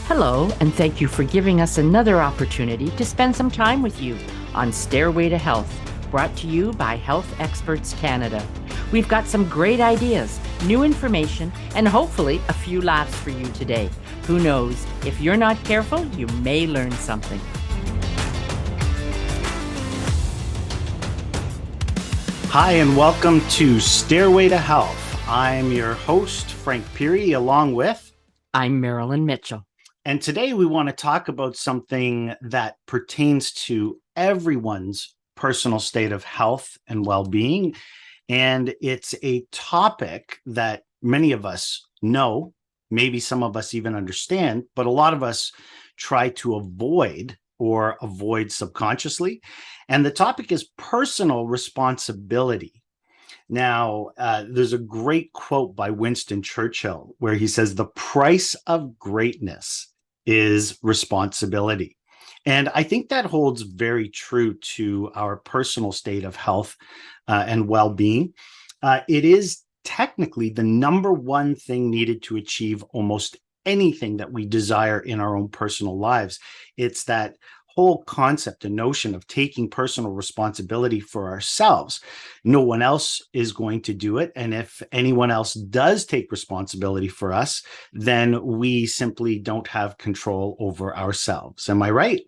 Hello, and thank you for giving us another opportunity to spend some time with you on Stairway to Health, brought to you by Health Experts Canada. We've got some great ideas, new information, and hopefully a few laughs for you today. Who knows? If you're not careful, you may learn something. Hi, and welcome to Stairway to Health. I'm your host, Frank Peary, along with... I'm Marilyn Mitchell. And today we want to talk about something that pertains to everyone's personal state of health and well-being. And it's a topic that many of us know, maybe some of us even understand, but a lot of us try to avoid subconsciously. And the topic is personal responsibility. Now, there's a great quote by Winston Churchill where he says, "The price of greatness is responsibility." And I think that holds very true to our personal state of health and well-being. It is technically the number one thing needed to achieve almost anything that we desire in our own personal lives. It's that whole concept and notion of taking personal responsibility for ourselves. No one else is going to do it. And if anyone else does take responsibility for us, then we simply don't have control over ourselves. Am I right?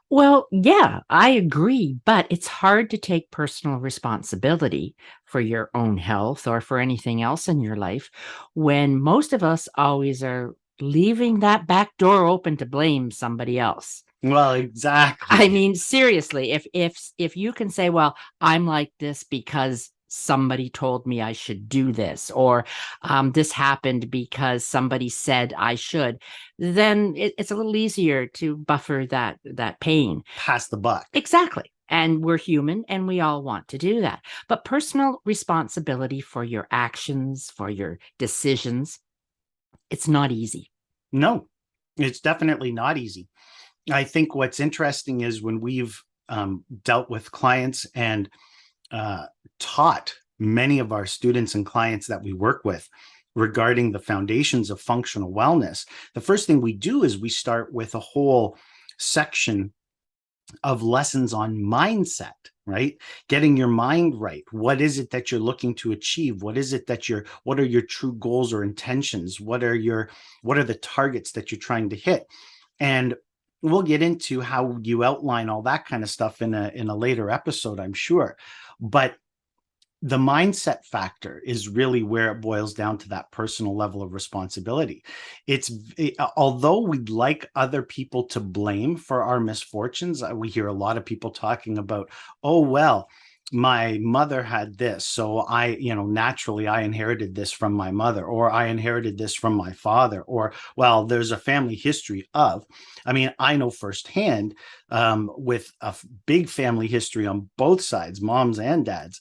Well, yeah, I agree, but it's hard to take personal responsibility for your own health or for anything else in your life when most of us always are leaving that back door open to blame somebody else. Well, I exactly. mean, seriously, if you can say, well, I'm like this because somebody told me I should do this, or this happened because somebody said I should, then it's a little easier to buffer that pain. Pass the buck. Exactly. And we're human and we all want to do that. But personal responsibility for your actions, for your decisions, it's not easy. No, it's definitely not easy. I think what's interesting is when we've dealt with clients and uh, taught many of our students and clients that we work with regarding the foundations of functional wellness, the first thing we do is we start with a whole section of lessons on mindset, right? Getting your mind right. What is it that you're looking to achieve? What is it that what are your true goals or intentions? What are the targets that you're trying to hit? And we'll get into how you outline all that kind of stuff in a later episode, I'm sure. But the mindset factor is really where it boils down to that personal level of responsibility. Although we'd like other people to blame for our misfortunes, we hear a lot of people talking about, oh, well, my mother had this, so naturally I inherited this from my mother, or I inherited this from my father, or, well, there's a family history of. I mean, I know firsthand, with a big family history on both sides, moms and dads,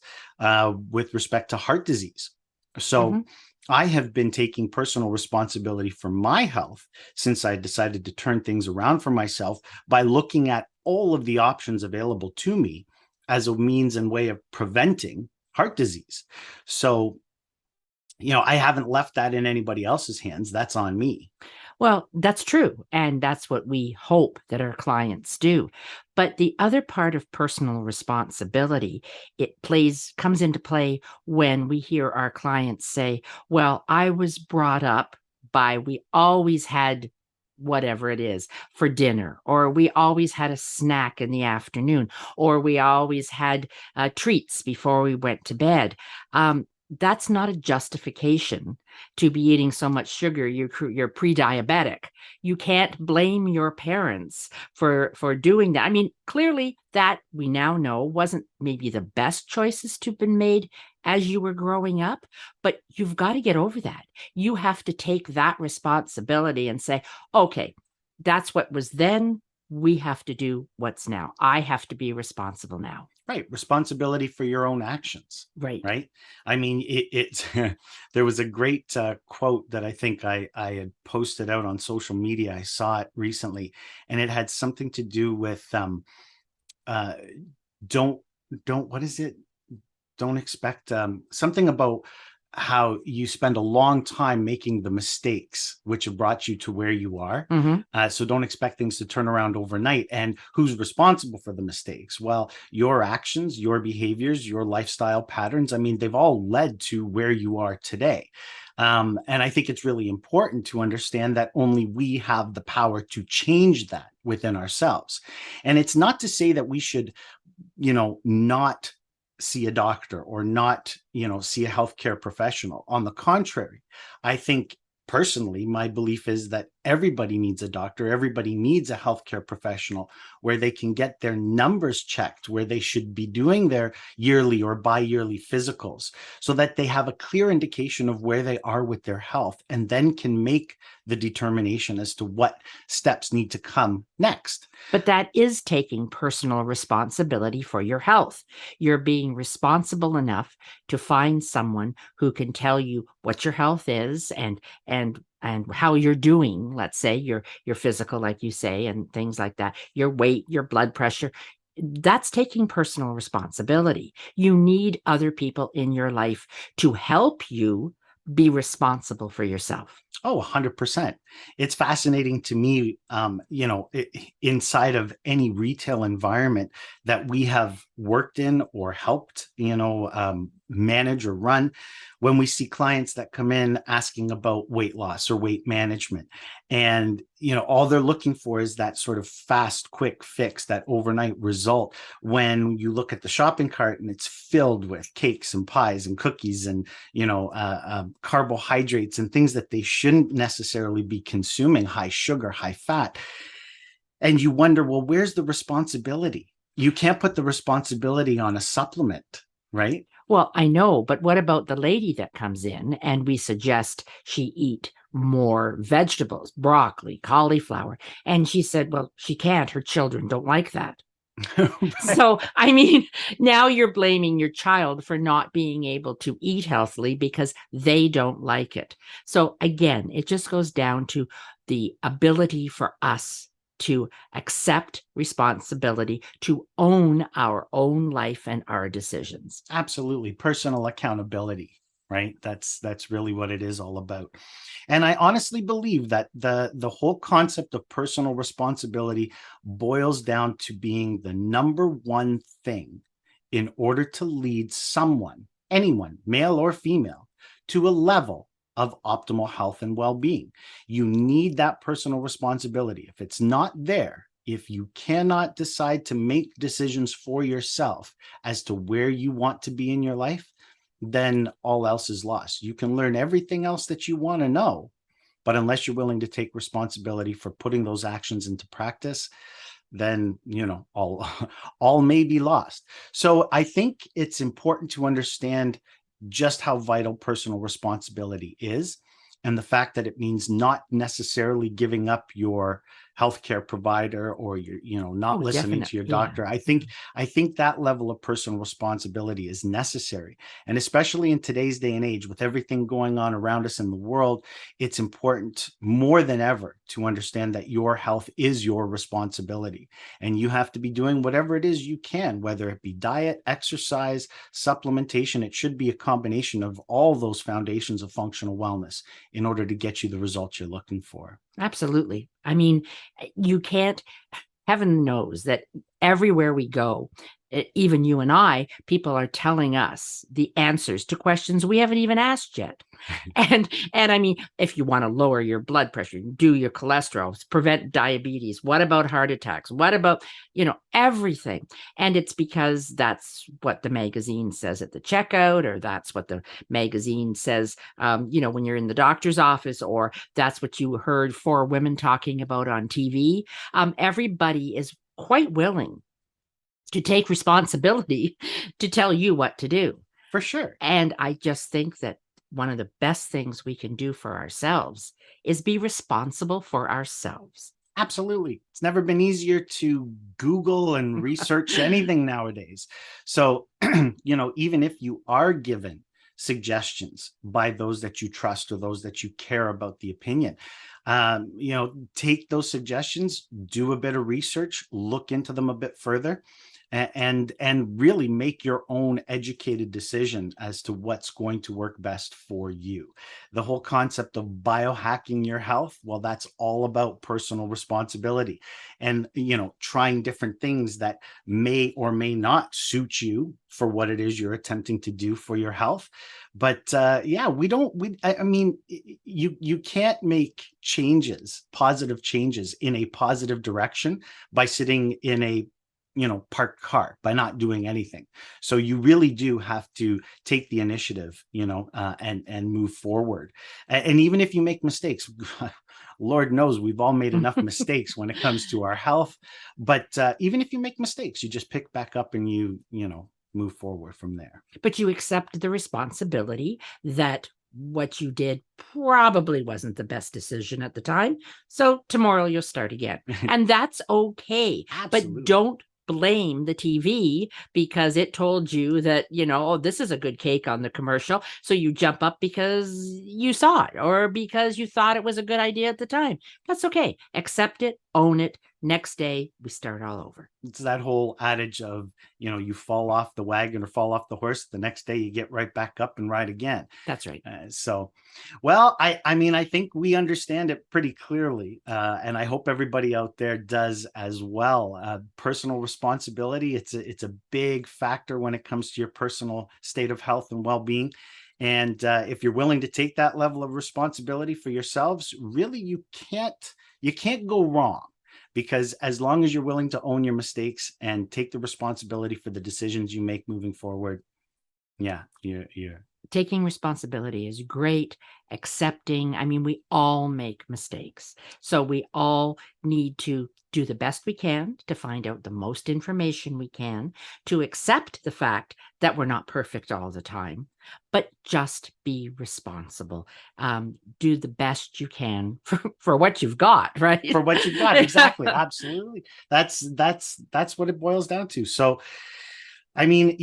with respect to heart disease. So Mm-hmm. I have been taking personal responsibility for my health since I decided to turn things around for myself by looking at all of the options available to me as a means and way of preventing heart disease. So, I haven't left that in anybody else's hands. That's on me. Well, that's true. And that's what we hope that our clients do. But the other part of personal responsibility, comes into play when we hear our clients say, well, I was brought up by, we always had whatever it is for dinner, or we always had a snack in the afternoon, or we always had treats before we went to bed. That's not a justification to be eating so much sugar. You're pre-diabetic. You can't blame your parents for doing that. I mean, clearly that we now know wasn't maybe the best choices to have been made as you were growing up, but you've got to get over that. You have to take that responsibility and say, okay, that's what was then. We have to do what's now. I have to be responsible now. Right. Responsibility for your own actions. Right. Right. I mean, it's there was a great quote that I think I had posted out on social media. I saw it recently, and it had something to do with uh, don't, what is it? Don't expect something about how you spend a long time making the mistakes which have brought you to where you are. Mm-hmm. So don't expect things to turn around overnight. And who's responsible for the mistakes? Well, your actions, your behaviors, your lifestyle patterns. I mean, they've all led to where you are today. And I think it's really important to understand that only we have the power to change that within ourselves. And it's not to say that we should, not see a doctor or not, see a healthcare professional. On the contrary, I think personally, my belief is that everybody needs a doctor, everybody needs a healthcare professional where they can get their numbers checked, where they should be doing their yearly or bi-yearly physicals, so that they have a clear indication of where they are with their health and then can make the determination as to what steps need to come next. But that is taking personal responsibility for your health. You're being responsible enough to find someone who can tell you what your health is and how you're doing. Let's say your physical, like you say, and things like that, your weight, your blood pressure. That's taking personal responsibility. You need other people in your life to help you be responsible for yourself. Oh, 100%. It's fascinating to me, inside of any retail environment that we have worked in or helped, manage or run, when we see clients that come in asking about weight loss or weight management. And, all they're looking for is that sort of fast, quick fix, that overnight result. When you look at the shopping cart and it's filled with cakes and pies and cookies and, carbohydrates and things that they shouldn't necessarily be consuming, high sugar, high fat. And you wonder, well, where's the responsibility? You can't put the responsibility on a supplement, right? Well, I know, but what about the lady that comes in and we suggest she eat more vegetables, broccoli, cauliflower? And she said, well, she can't. Her children don't like that. Right. So, I mean, now you're blaming your child for not being able to eat healthily because they don't like it. So, again, it just goes down to the ability for us to accept responsibility, to own our own life and our decisions. Absolutely. Personal accountability, right? That's really what it is all about. And I honestly believe that the whole concept of personal responsibility boils down to being the number one thing in order to lead someone, anyone, male or female, to a level of optimal health and well-being. You need that personal responsibility. If it's not there, if you cannot decide to make decisions for yourself as to where you want to be in your life, then all else is lost. You can learn everything else that you want to know, but unless you're willing to take responsibility for putting those actions into practice, then all all may be lost. So I think it's important to understand just how vital personal responsibility is, and the fact that it means not necessarily giving up your healthcare provider or your not Oh, listening definitely. to your Yeah. doctor. I think that level of personal responsibility is necessary, and especially in today's day and age with everything going on around us in the world, it's important more than ever to understand that your health is your responsibility, and you have to be doing whatever it is you can, whether it be diet, exercise, supplementation. It should be a combination of all those foundations of functional wellness in order to get you the results you're looking for. Absolutely. I mean, you can't, heaven knows that everywhere we go, even you and I, people are telling us the answers to questions we haven't even asked yet. And I mean, if you want to lower your blood pressure, do your cholesterol, prevent diabetes, what about heart attacks? What about, everything? And it's because that's what the magazine says at the checkout, or that's what the magazine says, when you're in the doctor's office, or that's what you heard four women talking about on TV. Everybody is quite willing to take responsibility to tell you what to do. For sure. And I just think that one of the best things we can do for ourselves is be responsible for ourselves. Absolutely. It's never been easier to Google and research anything nowadays. So, even if you are given suggestions by those that you trust or those that you care about the opinion, take those suggestions, do a bit of research, look into them a bit further, and really make your own educated decision as to what's going to work best for you. The whole concept of biohacking your health, well, that's all about personal responsibility and, trying different things that may or may not suit you for what it is you're attempting to do for your health. But yeah, I mean, you can't make positive changes in a positive direction by sitting in a parked car, by not doing anything. So you really do have to take the initiative, and move forward. And even if you make mistakes, Lord knows we've all made enough mistakes when it comes to our health. But even if you make mistakes, you just pick back up and move forward from there. But you accept the responsibility that what you did probably wasn't the best decision at the time. So tomorrow you'll start again. And that's okay. Absolutely. But don't blame the TV because it told you that, oh, this is a good cake on the commercial. So you jump up because you saw it or because you thought it was a good idea at the time. That's okay. Accept it, own it. Next day, we start all over. It's that whole adage of, you fall off the wagon or fall off the horse. The next day you get right back up and ride again. That's right. Well, I mean, I think we understand it pretty clearly. And I hope everybody out there does as well. Personal responsibility, it's a big factor when it comes to your personal state of health and well-being. And if you're willing to take that level of responsibility for yourselves, really, you can't go wrong. Because as long as you're willing to own your mistakes and take the responsibility for the decisions you make moving forward, yeah, you're taking responsibility is great. Accepting, I mean, we all make mistakes. So we all need to do the best we can to find out the most information we can, to accept the fact that we're not perfect all the time, but just be responsible. Do the best you can for what you've got, right? For what you've got, exactly. Absolutely. That's what it boils down to. So, I mean,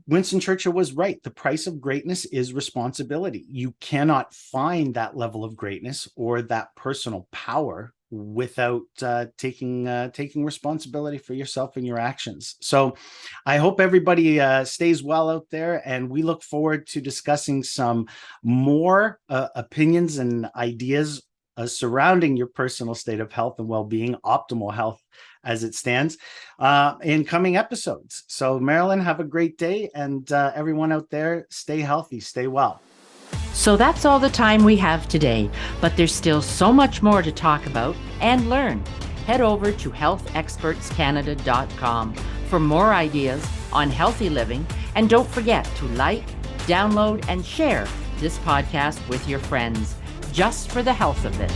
Winston Churchill was right. The price of greatness is responsibility. You cannot find that level of greatness or that personal power without taking responsibility for yourself and your actions. So I hope everybody stays well out there, and we look forward to discussing some more opinions and ideas surrounding your personal state of health and well-being, optimal health as it stands, in coming episodes. So Marilyn, have a great day, and everyone out there, stay healthy, stay well. So that's all the time we have today, but there's still so much more to talk about and learn. Head over to healthexpertscanada.com for more ideas on healthy living, and don't forget to like, download, and share this podcast with your friends, just for the health of it.